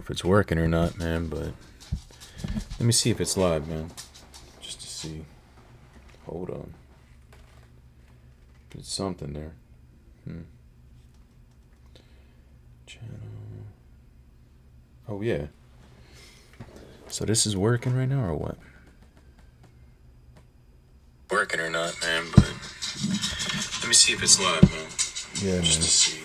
if it's working or not, man, but let me see if it's live, man. Just to see. Hold on. There's something there. Channel. Oh, yeah. So this is working right now or what? Working or not, man, but let me see if it's live, man. Yeah, man. Just to see.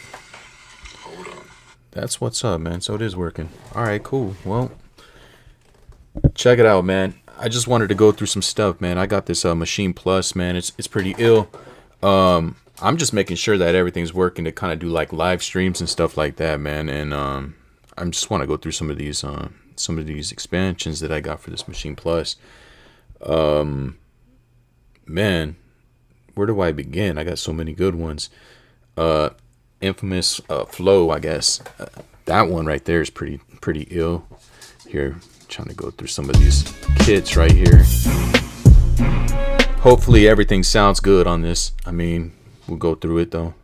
Hold on. That's what's up, man. So it is working. All right, cool. Well, check it out, man. I just wanted to go through some stuff, man. I got this Maschine Plus, man. It's pretty ill. I'm just making sure that everything's working to kind of do like live streams and stuff like that, man. And I just want to go through some of these expansions that I got for this Maschine Plus. Man, where do I begin? I got so many good ones. Infamous Flow, I guess. That one right there is pretty ill. Here, trying to go through some of these kits right here. Hopefully everything sounds good on this. I mean, we'll go through it though.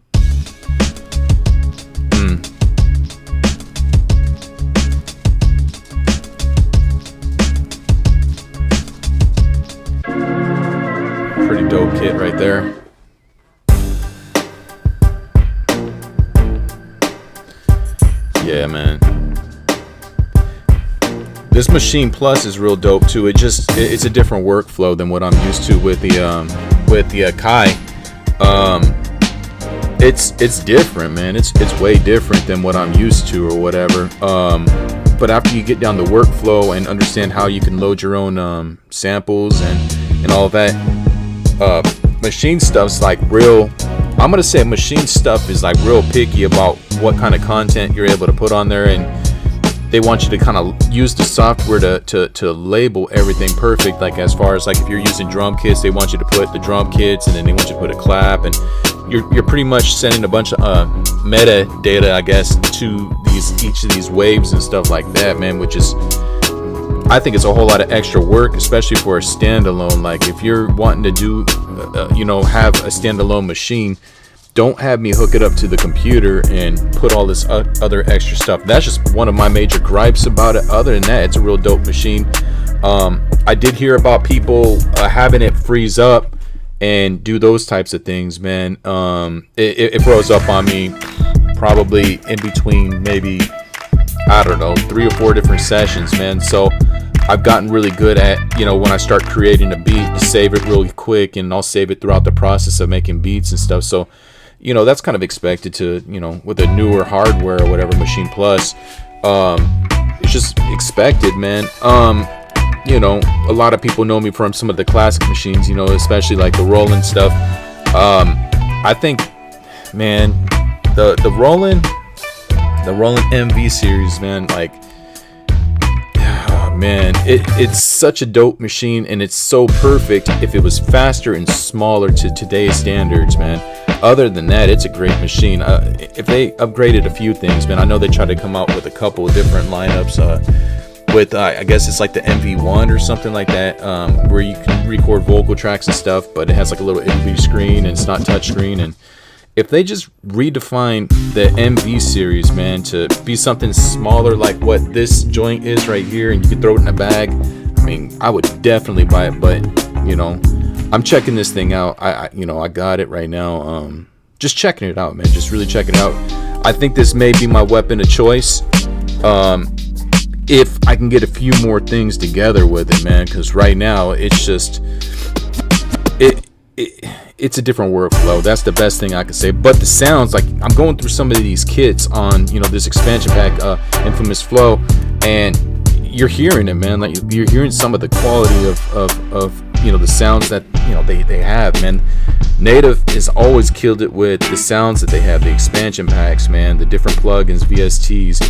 Pretty dope kit right there. Yeah, man. This Maschine Plus is real dope too. It's a different workflow than what I'm used to with the Kai. It's different, man. It's way different than what I'm used to or whatever. But after you get down the workflow and understand how you can load your own samples and all that, Maschine stuff's like real. I'm gonna say Maschine stuff is like real picky about what kind of content you're able to put on there, and they want you to kind of use the software to label everything perfect. Like as far as like if you're using drum kits, they want you to put the drum kits, and then they want you to put a clap, and you're pretty much sending a bunch of metadata, I guess, to each of these waves and stuff like that, man. Which is, I think it's a whole lot of extra work, especially for a standalone. Like if you're wanting to do, have a standalone machine, don't have me hook it up to the computer and put all this other extra stuff. That's just one of my major gripes about it. Other than that, it's a real dope machine. I did hear about people having it freeze up and do those types of things, man. It froze up on me probably in between maybe, I don't know, 3 or 4 different sessions, man. So I've gotten really good at, when I start creating a beat, to save it really quick, and I'll save it throughout the process of making beats and stuff. So that's kind of expected to, with a newer hardware or whatever, Maschine Plus. It's just expected, man. A lot of people know me from some of the classic machines, especially like the Roland stuff. I think, man, the Roland MV series, man, like, man, it's such a dope machine, and it's so perfect if it was faster and smaller to today's standards, man. Other than that, it's a great machine. If they upgraded a few things, man, I know they tried to come out with a couple of different lineups with I guess it's like the MV1 or something like that, where you can record vocal tracks and stuff, but it has like a little MV screen and it's not touch screen. And if they just redefine the MV series, man, to be something smaller like what this joint is right here, and you can throw it in a bag, I mean, I would definitely buy it. But I'm checking this thing out. I got it right now. Just checking it out, man. Just really checking it out. I think this may be my weapon of choice. If I can get a few more things together with it, man, because right now it's just it's a different workflow. That's the best thing I could say. But the sounds, like, I'm going through some of these kits on this expansion pack, Infamous Flow, and you're hearing it, man. Like, you're hearing some of the quality of the sounds that they have, man. Native has always killed it with the sounds that they have, the expansion packs, man, the different plugins, VSTs.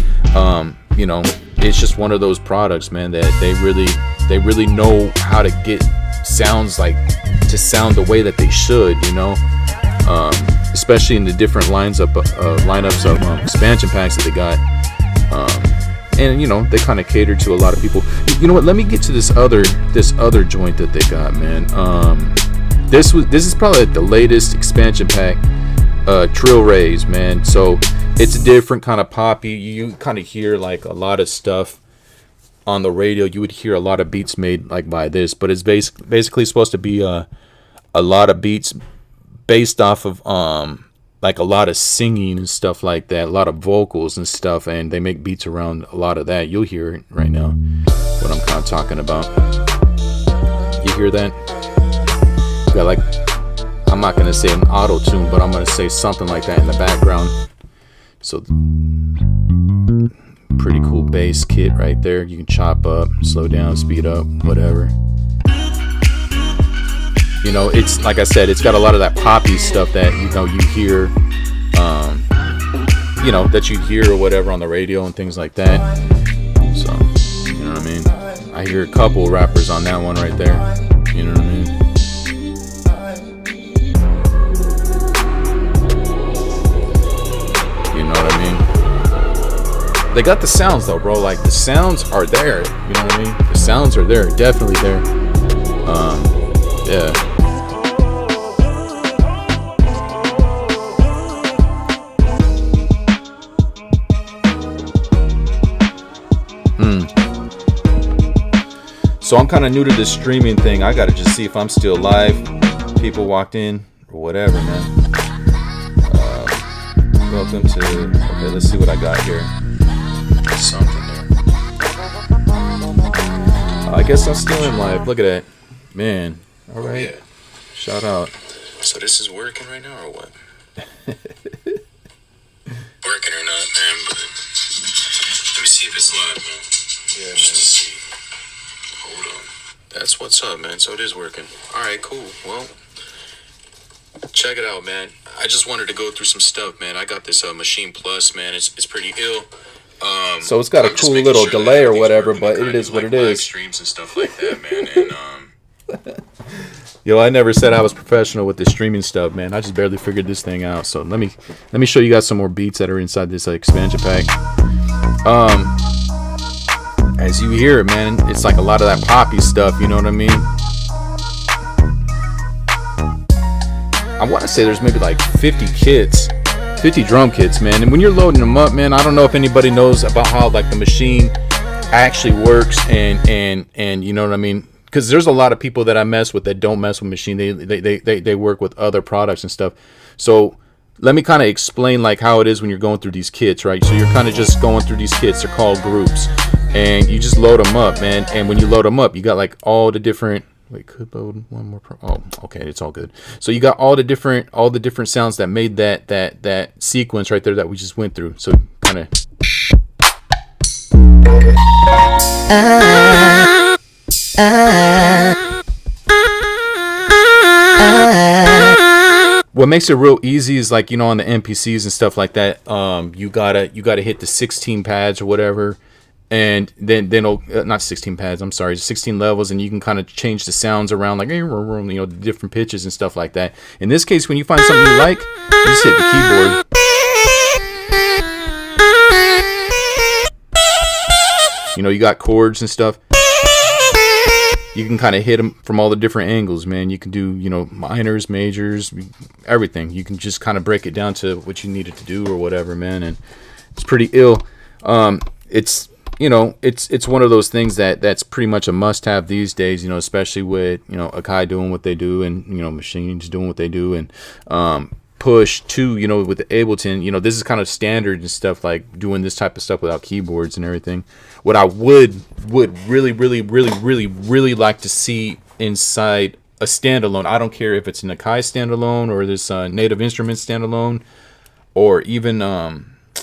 It's just one of those products, man, that they really know how to get sounds like to sound the way that they should, especially in the different lineups of expansion packs that they got. And they kind of cater to a lot of people. You know what? Let me get to this other joint that they got, man. This is probably the latest expansion pack, Trill Rays, man. So It's a different kind of poppy. You kind of hear like a lot of stuff on the radio. You would hear a lot of beats made like by this, but it's basically supposed to be a lot of beats based off of like a lot of singing and stuff like that, a lot of vocals and stuff, and they make beats around a lot of that. You'll hear it right now, what I'm kind of talking about. You hear that? You got like, I'm not gonna say an auto tune, but I'm gonna say something like that in the background. So pretty cool bass kit right there. You can chop up, slow down, speed up, whatever. You know, it's like I said, it's got a lot of that poppy stuff that you hear, that you hear or whatever on the radio and things like that. So, you know what I mean? I hear a couple rappers on that one right there. You know what I mean? You know what I mean? They got the sounds though, bro. Like the sounds are there. You know what I mean? The sounds are there, definitely there. Yeah. So I'm kind of new to this streaming thing. I gotta just see if I'm still live. People walked in or whatever, man. Welcome to. Okay, let's see what I got here. There's something there. I guess I'm still in live. Look at that, man. All right. Yeah. Shout out. So this is working right now or what? Working or not, man? But let me see if it's live, man. Yeah, man. Just to see. Hold on. That's what's up, man. So it is working. All right, cool. Well, check it out, man. I just wanted to go through some stuff, man. I got this Maschine Plus, man. It's pretty ill. So it's got a cool little delay or whatever, but it is what it is. Streams and stuff like that, man. And Yo, I never said I was professional with the streaming stuff, man. I just barely figured this thing out. So let me show you guys some more beats that are inside this expansion pack. As you hear it, man, it's like a lot of that poppy stuff, you know what I mean? I want to say there's maybe like 50 drum kits, man. And when you're loading them up, man, I don't know if anybody knows about how like the Maschine actually works and you know what I mean? Because there's a lot of people that I mess with that don't mess with Maschine. They work with other products and stuff. So let me kind of explain like how it is when you're going through these kits, right? So you're kind of just going through these kits. They're called groups. And you just load them up, man. And when you load them up, you got like all the different. Wait, could load one more. Oh, okay, it's all good. So you got all the different sounds that made that sequence right there that we just went through. So kind of. What makes it real easy is like on the NPCs and stuff like that. You gotta hit the 16 pads or whatever. And then not 16 pads, I'm sorry, 16 levels, and you can kind of change the sounds around, like different pitches and stuff like that. In this case, when you find something you like, you just hit the keyboard. You got chords and stuff. You can kind of hit them from all the different angles, man. You can do minors, majors, everything. You can just kind of break it down to what you need it to do or whatever, man. And it's pretty ill. It's one of those things that's pretty much a must-have these days, especially with, Akai doing what they do and, Machines doing what they do and Push too, with the Ableton, this is kind of standard and stuff, like doing this type of stuff without keyboards and everything. What I would really like to see inside a standalone, I don't care if it's an Akai standalone or this Native Instruments standalone or even,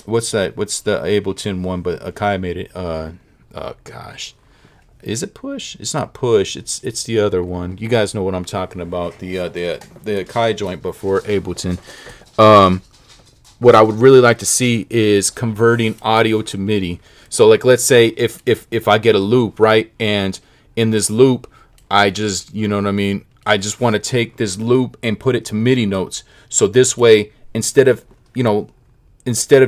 what's the Ableton one, but Akai made it. Gosh, is it Push? It's not Push. It's the other one. You guys know what I'm talking about. The Akai joint before Ableton. What I would really like to see is converting audio to MIDI. So like, let's say if I get a loop, right, and in this loop, I just I just want to take this loop and put it to MIDI notes. So this way, instead of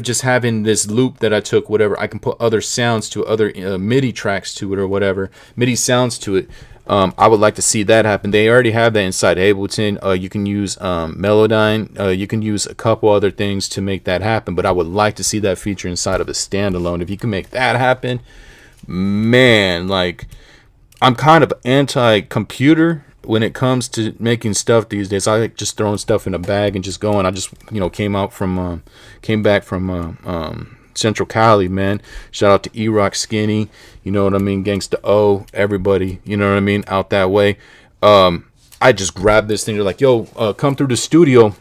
just having this loop that I took, whatever, I can put other sounds to other MIDI tracks to it or whatever, MIDI sounds to it. I would like to see that happen. They already have that inside Ableton. You can use Melodyne. You can use a couple other things to make that happen, but I would like to see that feature inside of a standalone. If you can make that happen, man, like, I'm kind of anti-computer when it comes to making stuff these days. I like just throwing stuff in a bag and just going. I just, came back from Central Cali, man. Shout out to E-Rock Skinny, you know what I mean, Gangsta O, everybody, you know what I mean, out that way. I just grabbed this thing. They're like, yo, come through the studio.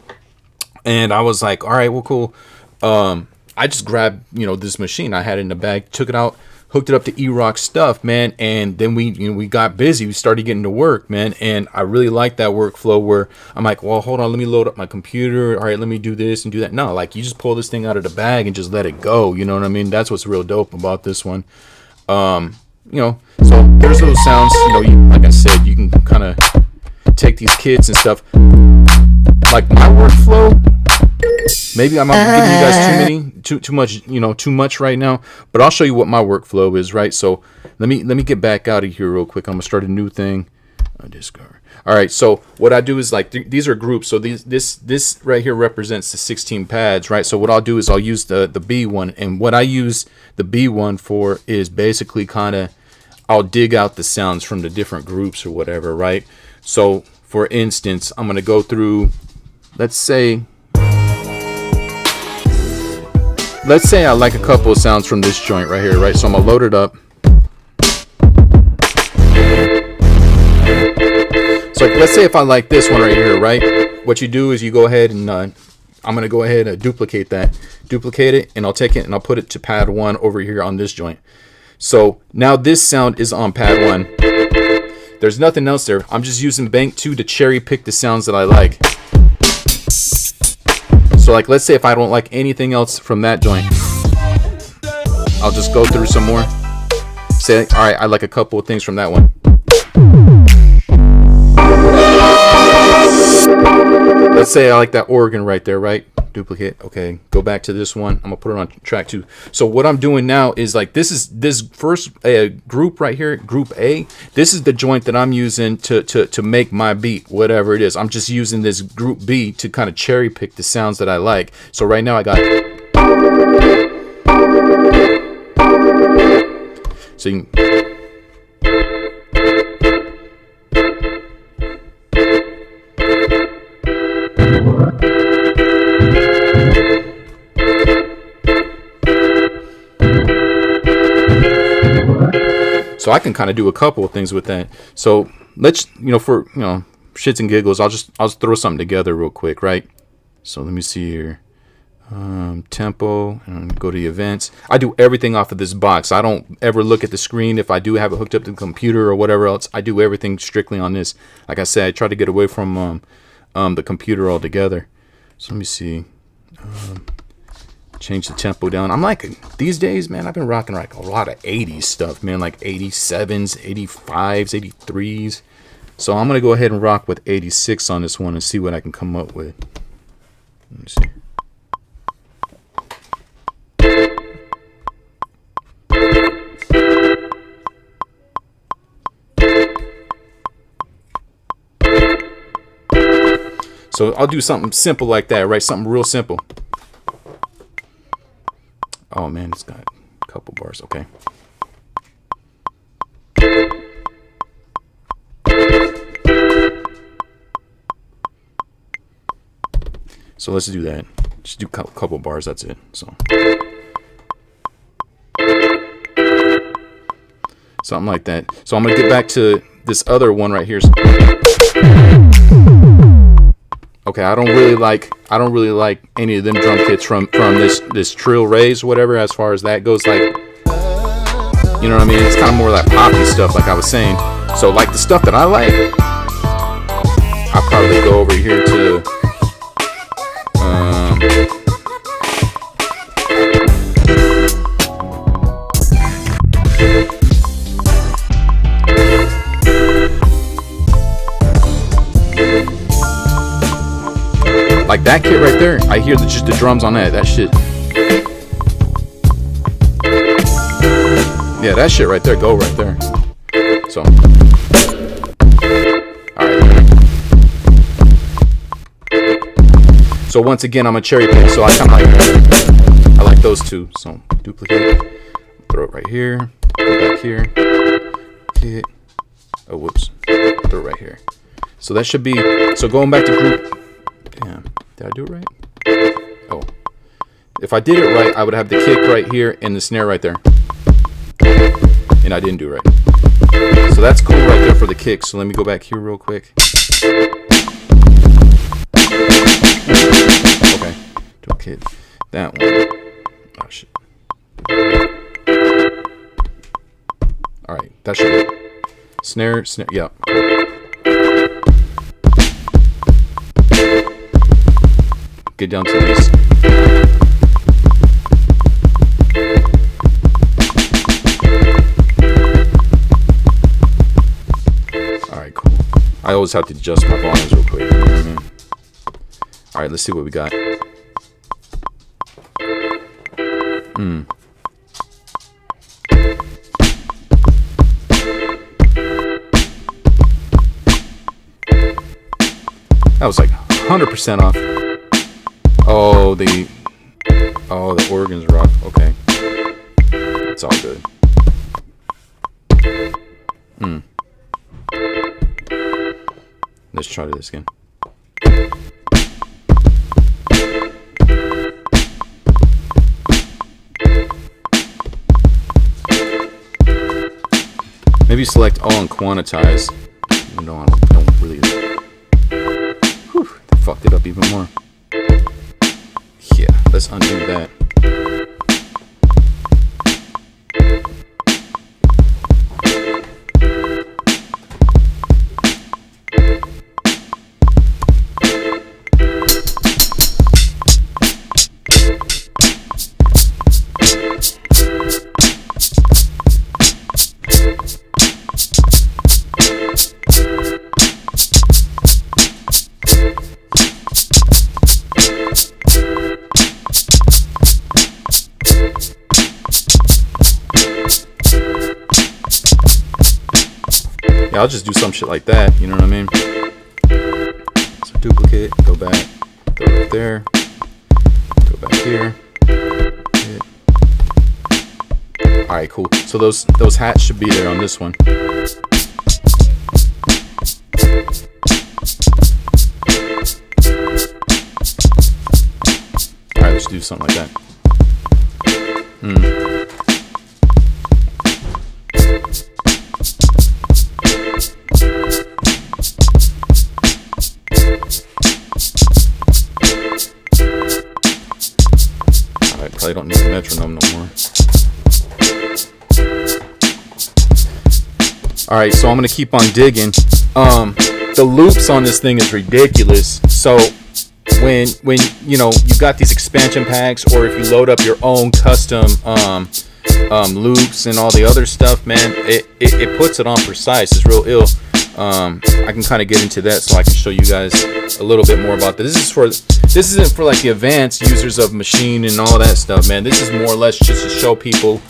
And I was like, all right, well, cool. I just grabbed, this machine. I had it in the bag, took it out, hooked it up to E-Rock stuff, man. And then we got busy. We started getting to work, man. And I really like that workflow where I'm like, well, hold on, let me load up my computer. All right, let me do this and do that. No, like, you just pull this thing out of the bag and just let it go. You know what I mean? That's what's real dope about this one. So there's those sounds, like I said, you can kind of take these kits and stuff. Like my workflow, maybe I'm giving you guys too much right now, but I'll show you what my workflow is, right? So let me get back out of here real quick. I'm gonna start a new thing. Discover. All right. So what I do is, like, these are groups. So this right here represents the 16 pads, right? So what I'll do is I'll use the B one, and what I use the B one for is basically I'll dig out the sounds from the different groups or whatever, right? So for instance, I'm gonna go through. Let's say I like a couple of sounds from this joint right here, right? So I'm gonna load it up. So let's say if I like this one right here, right? What you do is you go ahead and I'm gonna go ahead and duplicate it, and I'll take it and I'll put it to pad 1 over here on this joint. So now this sound is on pad 1. There's nothing else there. I'm just using Bank 2 to cherry pick the sounds that I like. So, like, let's say if I don't like anything else from that joint, I'll just go through some more. Say, all right, I like a couple of things from that one. Let's say I like that organ right there, right? Duplicate. Okay, go back to this one. I'm gonna put it on track 2. So what I'm doing now is, like, this first group right here, group A. This is the joint that I'm using to make my beat, whatever it is. I'm just using this group B to kind of cherry pick the sounds that I like. So right now I got. So you can. So I can kind of do a couple of things with that. So let's, for shits and giggles, I'll just throw something together real quick, right? So let me see here. Tempo, and go to the events. I do everything off of this box. I don't ever look at the screen. If I do have it hooked up to the computer or whatever else, I do everything strictly on this. Like I said, I try to get away from the computer altogether. So let me see. Change the tempo down. I'm like, these days, man, I've been rocking like a lot of 80s stuff, man, like 87s, 85s, 83s. So I'm going to go ahead and rock with 86 on this one and see what I can come up with. Let me see. So I'll do something simple like that, right? Something real simple. Oh man, it's got a couple bars. Okay. So let's do that. Just do a couple bars. That's it. So something like that. So I'm gonna get back to this other one right here. Okay, I don't really like any of them drum kits from this Trill Rays, whatever, as far as that goes. Like, you know what I mean? It's kind of more like poppy stuff, like I was saying. So, like, the stuff that I like, I'll probably go over here to like that kit right there. I hear just the drums on that shit. Yeah, that shit right there, go right there. So So once again, I'm a cherry pick. So I kind of like those two. So duplicate, throw it right here, go back here, hit. Oh, whoops, throw it right here. So that should be. So going back to group. Damn, did I do it right? Oh, if I did it right, I would have the kick right here and the snare right there. And I didn't do it right. So that's cool right there for the kick. So let me go back here real quick. Okay, duplicate that one. Oh shit. All right, that should be snare, snare. Yeah. Get down to these. All right, cool. I always have to adjust my volumes real quick. You know what I mean? All right, let's see what we got. That was like 100% off. Oh, the organ's rough. Okay, it's all good. Let's try this again. Maybe select all and quantize. Even though I don't really. Whew, that fucked it up even more. Yeah, let's undo that. Yeah, I'll just do some shit like that, you know what I mean? So duplicate, go back, go right there, go back here. Hit. All right, cool. So those hats should be there on this one. All right, let's do something like that. Probably don't need a metronome no more. Alright, so I'm gonna keep on digging. The loops on this thing is ridiculous. So when you know you got these expansion packs, or if you load up your own custom loops and all the other stuff, man, it puts it on precise. It's real ill. I can kind of get into that so I can show you guys a little bit more about this. This isn't for like the advanced users of Maschine and all that stuff, man. This is more or less just to show people,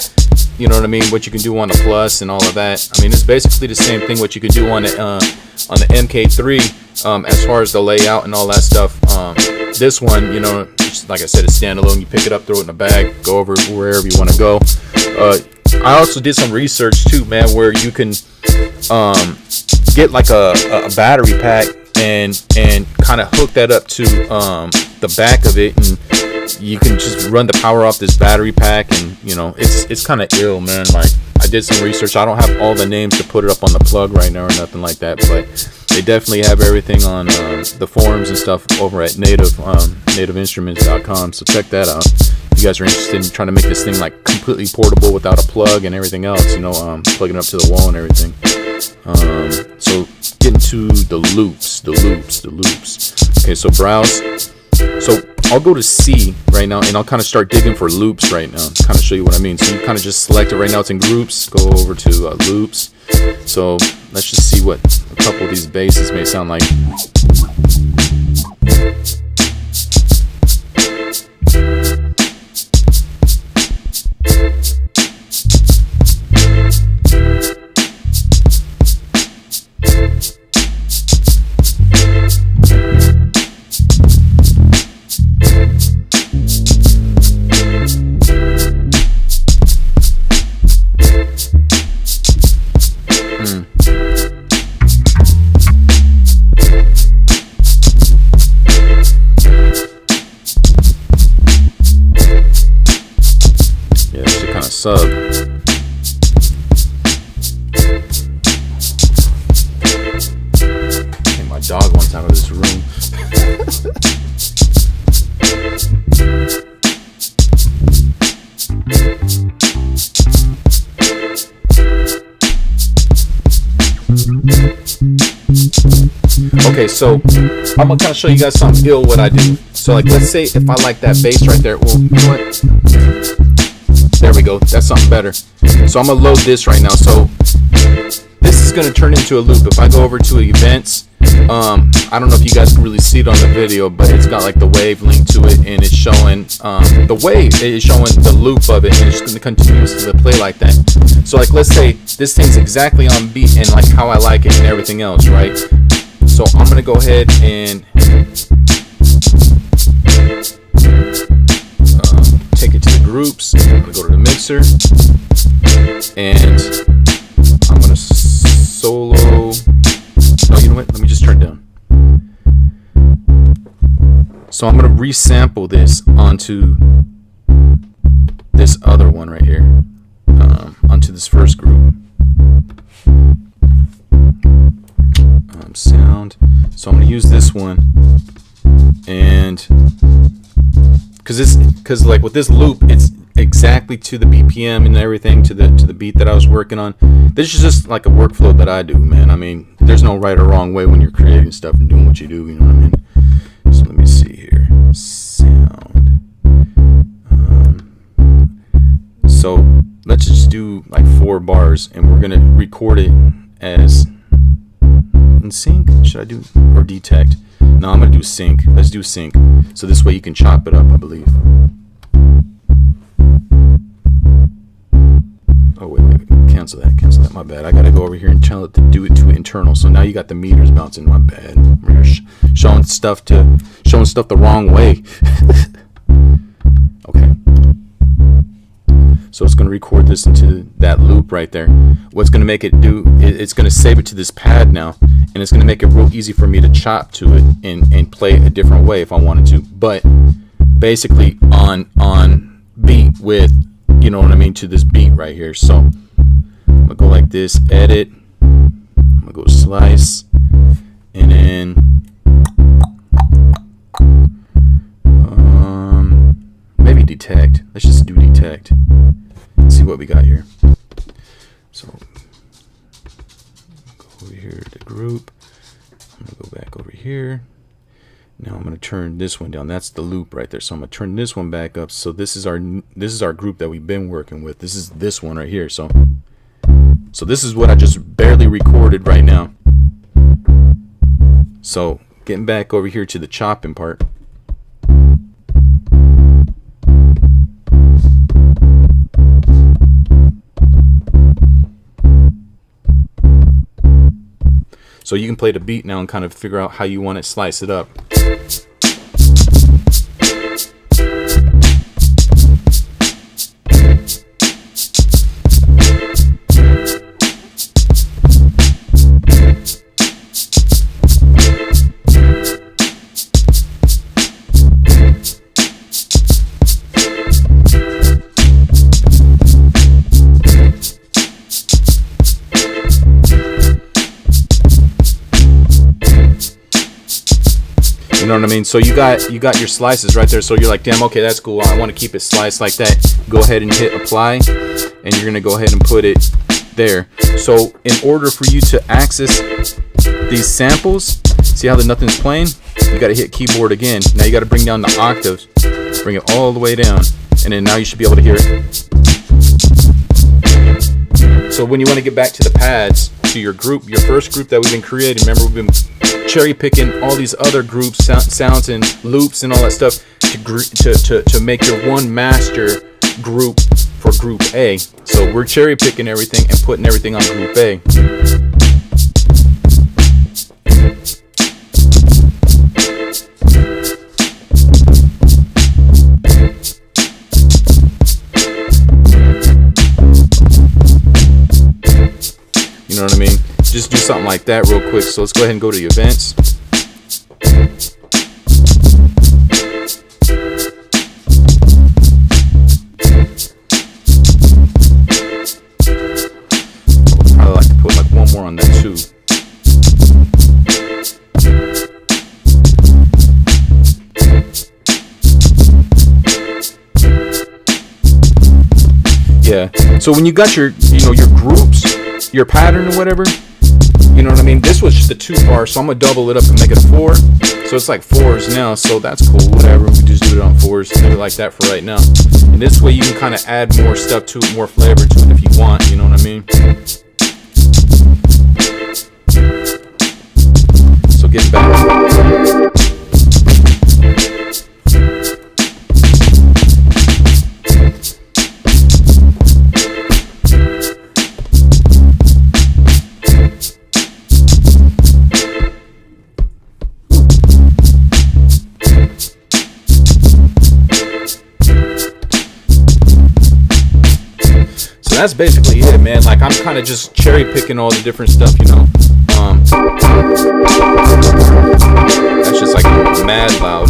you know what I mean, what you can do on the Plus and all of that. I mean, it's basically the same thing what you could do on the MK3 as far as the layout and all that stuff. This one, you know, like I said, it's standalone. You pick it up, throw it in a bag, go over wherever you want to go. I also did some research too, man, where you can get like a battery pack and kind of hook that up to the back of it, and you can just run the power off this battery pack, and you know it's kind of ill, man. Like, I did some research. I don't have all the names to put it up on the plug right now or nothing like that, but they definitely have everything on the forums and stuff over at nativeinstruments.com. So check that out. If you guys are interested in trying to make this thing like completely portable without a plug and everything else, you know, plugging up to the wall and everything. So getting to the loops. Okay, so browse. So I'll go to C right now, and I'll kind of start digging for loops right now, to kind of show you what I mean. So you kind of just select it right now. It's in groups. Go over to loops. So let's just see what a couple of these basses may sound like. sub. Hey, my dog wants out of this room. Okay, so I'm gonna kind of show you guys something ill what I do. So like, let's say if I like that bass right there, well, you know what? There we go. That's something better. So I'm gonna load this right now. So this is gonna turn into a loop. If I go over to events, I don't know if you guys can really see it on the video, but it's got like the wave link to it, and it's showing the wave is showing the loop of it, and it's gonna continue to play like that. So like, let's say this thing's exactly on beat and like how I like it and everything else, right? So I'm gonna go ahead and take it to the groups. I'm gonna go to the mixer, and I'm gonna solo. No, you know what? Let me just turn it down. So I'm gonna resample this onto this other one right here, onto this first group. Sound. So I'm gonna use this one, and because like with this loop, it's exactly to the BPM and everything, to the beat that I was working on. This is just like a workflow that I do, man. I mean, there's no right or wrong way when you're creating stuff and doing what you do, you know what I mean? So let me see here. Sound. So let's just do like 4 bars, and we're gonna record it as in sync. Should I do or detect? No, I'm gonna do sync. Let's do sync. So this way you can chop it up, I believe. Oh wait, cancel that. My bad. I gotta go over here and tell it to do it to internal. So now you got the meters bouncing. My bad. We're showing stuff the wrong way. Okay. So it's going to record this into that loop right there. What's going to make it do, it's going to save it to this pad now, and it's going to make it real easy for me to chop to it and play a different way if I wanted to. But basically on beat with, you know what I mean, to this beat right here. So I'm going to go like this, edit, I'm going to go slice, and then maybe detect. Let's just do detect. See what we got here. So go over here to group. I'm gonna go back over here. Now I'm gonna turn this one down. That's the loop right there. So I'm gonna turn this one back up. So this is our group that we've been working with. This is this one right here. So this is what I just barely recorded right now. So getting back over here to the chopping part. So you can play the beat now and kind of figure out how you want to slice it up. You know what I mean? So you got your slices right there. So you're like, damn, okay, that's cool. I want to keep it sliced like that. Go ahead and hit apply, and you're gonna go ahead and put it there. So in order for you to access these samples, see how the nothing's playing? You got to hit keyboard again. Now you got to bring down the octaves, bring it all the way down, and then now you should be able to hear it. So when you want to get back to the pads, to your group, your first group that we've been creating, remember we've been cherry picking all these other groups, sounds and loops and all that stuff to make your one master group for group A. So we're cherry picking everything and putting everything on group A. You know what I mean? Just do something like that real quick. So let's go ahead and go to the events. Yeah. So when you got your, your groups, your pattern or whatever, you know what I mean? This was just a 2-bar, so I'm gonna double it up and make it a 4. So it's like 4s now, so that's cool. Whatever, we just do it on 4s, leave it like that for right now. And this way you can kind of add more stuff to it, more flavor to it if you want. You know what I mean? So getting back. That's basically it, man. Like, I'm kind of just cherry picking all the different stuff, that's just like mad loud.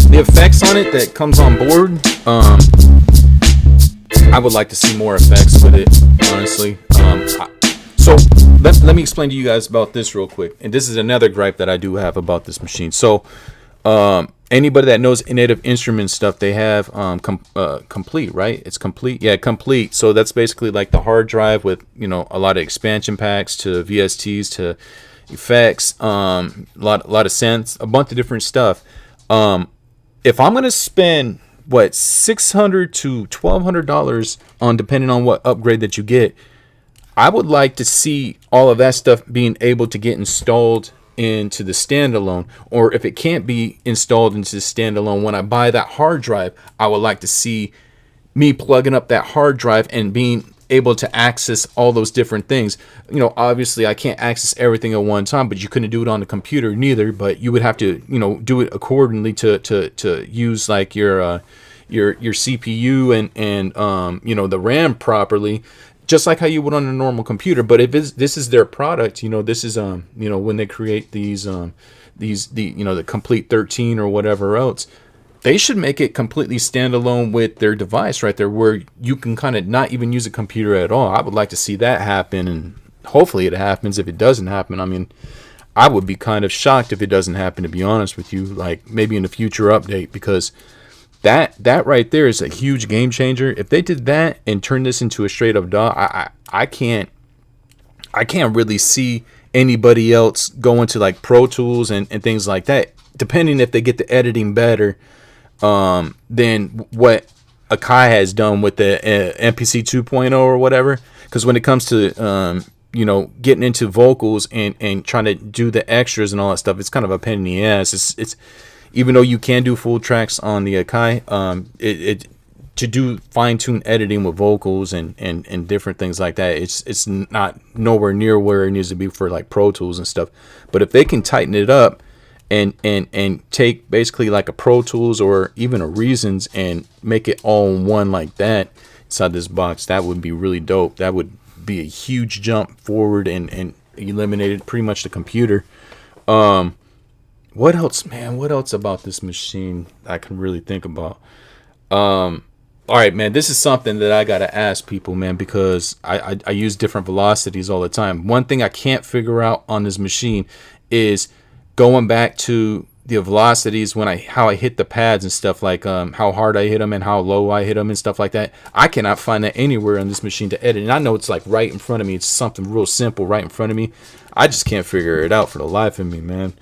The effects on it that comes on board, I would like to see more effects with it, honestly. So let me explain to you guys about this real quick. And this is another gripe that I do have about this machine. So anybody that knows Native Instruments stuff, they have complete, right? It's complete. Yeah, complete. So that's basically like the hard drive with, a lot of expansion packs to VSTs to effects, a lot of synths, a bunch of different stuff. If I'm gonna spend $600 to $1,200 on, depending on what upgrade that you get, I would like to see all of that stuff being able to get installed into the standalone. Or if it can't be installed into the standalone, when I buy that hard drive, I would like to see me plugging up that hard drive and being able to access all those different things. Obviously I can't access everything at one time, but you couldn't do it on the computer neither, but you would have to, do it accordingly to use like your CPU and the RAM properly, just like how you would on a normal computer. But if this is their product, this is when they create these the complete 13 or whatever else, they should make it completely standalone with their device right there, where you can kind of not even use a computer at all. I would like to see that happen, and hopefully it happens. If it doesn't happen, I mean, I would be kind of shocked if it doesn't happen, to be honest with you, like maybe in a future update, because that right there is a huge game changer. If they did that and turned this into a straight up DAW, I can't really see anybody else going to like Pro Tools and things like that, depending if they get the editing better than what Akai has done with the MPC 2.0 or whatever. Because when it comes to getting into vocals and trying to do the extras and all that stuff, it's kind of a pain in the ass. It's even though you can do full tracks on the Akai, to do fine-tune editing with vocals and different things like that, it's not nowhere near where it needs to be for like Pro Tools and stuff. But if they can tighten it up and take basically like a Pro Tools or even a Reasons and make it all in one like that inside this box, that would be really dope. That would be a huge jump forward and eliminated pretty much the computer. What else, man? What else about this machine I can really think about? All right, man, this is something that I gotta ask people, man, because I use different velocities all the time. One thing I can't figure out on this machine is going back to the velocities how I hit the pads and stuff, like how hard I hit them and how low I hit them and stuff like that. I cannot find that anywhere on this machine to edit. And I know it's like right in front of me. It's something real simple right in front of me. I just can't figure it out for the life of me, man.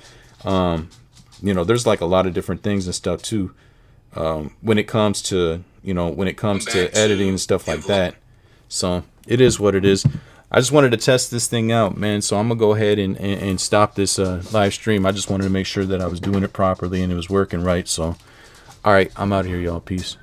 There's like a lot of different things and stuff too. When it comes to editing and stuff like that. So it is what it is. I just wanted to test this thing out, man. So I'm gonna go ahead and stop this live stream. I just wanted to make sure that I was doing it properly and it was working right. So, all right, I'm out of here, y'all. Peace.